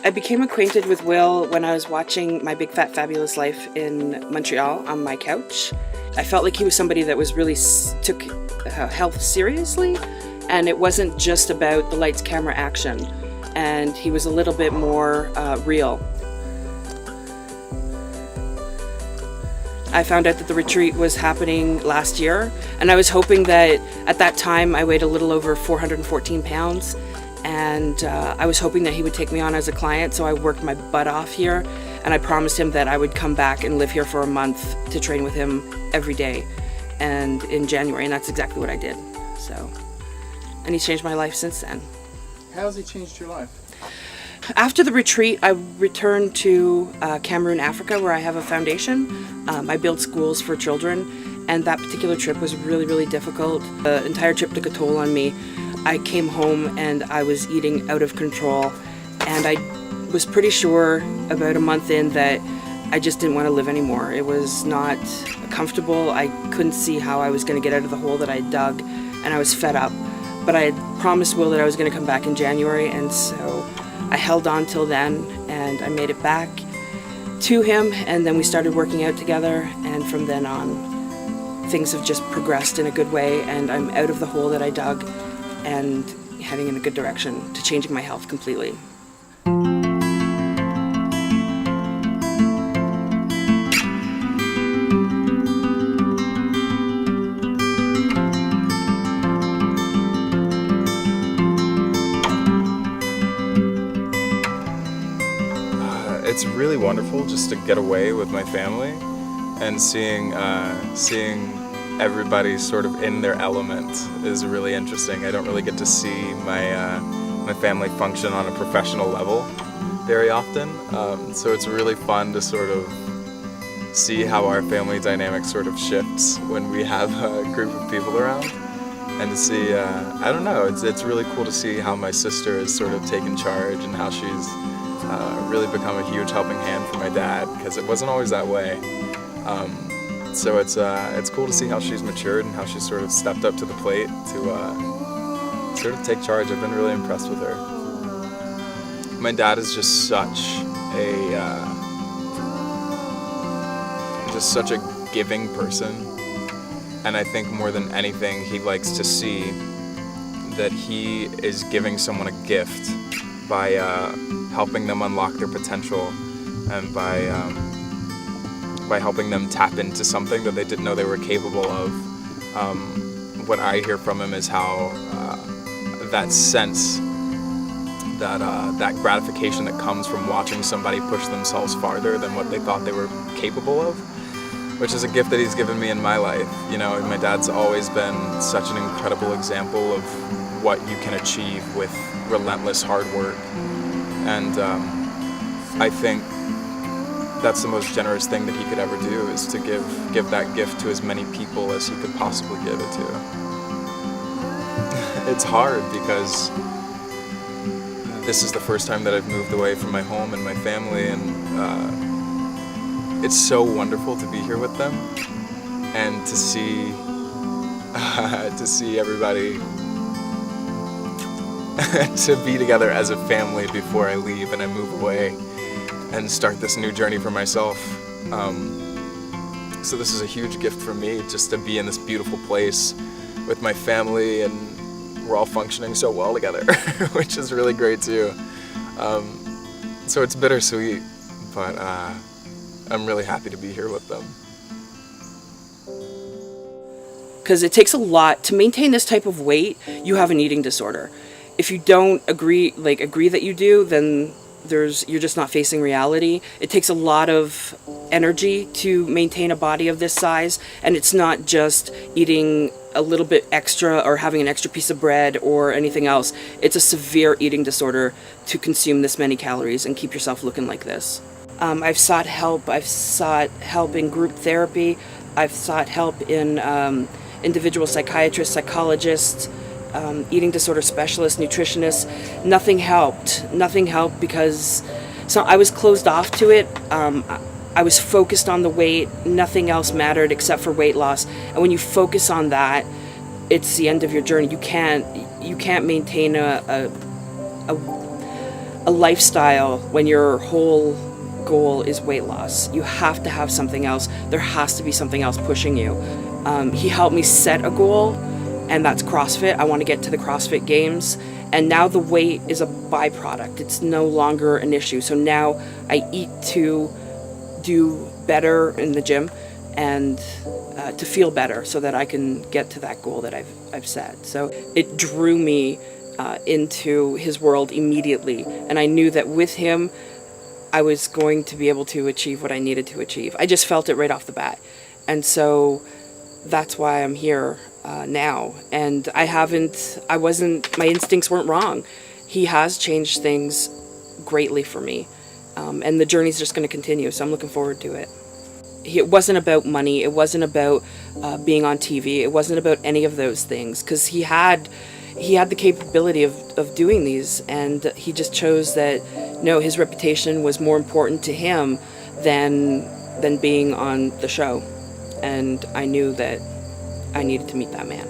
I became acquainted with Will when I was watching My Big Fat Fabulous Life in Montreal on my couch. I felt like he was somebody that was really took health seriously, and it wasn't just about the lights, camera, action, and he was a little bit more real. I found out that the retreat was happening last year, and I was hoping that at that time I weighed a little over 414 pounds, and I was hoping that he would take me on as a client, so I worked my butt off here, and I promised him that I would come back and live here for a month to train with him every day, and in January, and that's exactly what I did. So, and he's changed my life since then. How has he changed your life? After the retreat, I returned to Cameroon, Africa, where I have a foundation. I build schools for children, and that particular trip was really, really difficult. The entire trip took a toll on me. I came home and I was eating out of control, and I was pretty sure about a month in that I just didn't want to live anymore. It was not comfortable. I couldn't see how I was going to get out of the hole that I dug, and I was fed up. But I had promised Will that I was going to come back in January, and so I held on till then, and I made it back to him, and then we started working out together, and from then on, things have just progressed in a good way, and I'm out of the hole that I dug and heading in a good direction to changing my health completely. It's really wonderful just to get away with my family and seeing everybody sort of in their element is really interesting. I don't really get to see my family function on a professional level very often, so it's really fun to sort of see how our family dynamic sort of shifts when we have a group of people around, and to see, I don't know, it's really cool to see how my sister has sort of taken charge and how she's really become a huge helping hand for my dad, because it wasn't always that way. So it's cool to see how she's matured and how she's sort of stepped up to the plate to sort of take charge. I've been really impressed with her. My dad is just such a giving person, and I think more than anything he likes to see that he is giving someone a gift by helping them unlock their potential, and by helping them tap into something that they didn't know they were capable of. What I hear from him is how that sense, that gratification that comes from watching somebody push themselves farther than what they thought they were capable of, which is a gift that he's given me in my life. You know, my dad's always been such an incredible example of what you can achieve with relentless hard work. And I think that's the most generous thing that he could ever do, is to give that gift to as many people as he could possibly give it to. It's hard because this is the first time that I've moved away from my home and my family, and it's so wonderful to be here with them and to see everybody to be together as a family before I leave and I move away and start this new journey for myself. So this is a huge gift for me, just to be in this beautiful place with my family, and we're all functioning so well together, which is really great too. So it's bittersweet, but I'm really happy to be here with them. Because it takes a lot to maintain this type of weight. You have an eating disorder. If you don't agree that you do, then you're just not facing reality. It takes a lot of energy to maintain a body of this size, and it's not just eating a little bit extra or having an extra piece of bread or anything else. It's a severe eating disorder to consume this many calories and keep yourself looking like this. I've sought help. I've sought help in group therapy. I've sought help in individual psychiatrists, psychologists, eating disorder specialists, nutritionists. Nothing helped because I was closed off to it. I was focused on the weight. Nothing else mattered except for weight loss. And when you focus on that, it's the end of your journey. You can't maintain a a lifestyle when your whole goal is weight loss. You have to have something else. There has to be something else pushing you. He helped me set a goal, and that's CrossFit. I want to get to the CrossFit Games, and now the weight is a byproduct. It's no longer an issue. So now I eat to do better in the gym and to feel better so that I can get to that goal that I've set. So it drew me into his world immediately, and I knew that with him I was going to be able to achieve what I needed to achieve. I just felt it right off the bat, and so that's why I'm here now. And my instincts weren't wrong. He has changed things greatly for me, and the journey's just going to continue, so I'm looking forward to it. It wasn't about money, it wasn't about being on TV, it wasn't about any of those things, because he had the capability of doing these, and he just chose that, no, his reputation was more important to him than being on the show. And I knew that I needed to meet that man.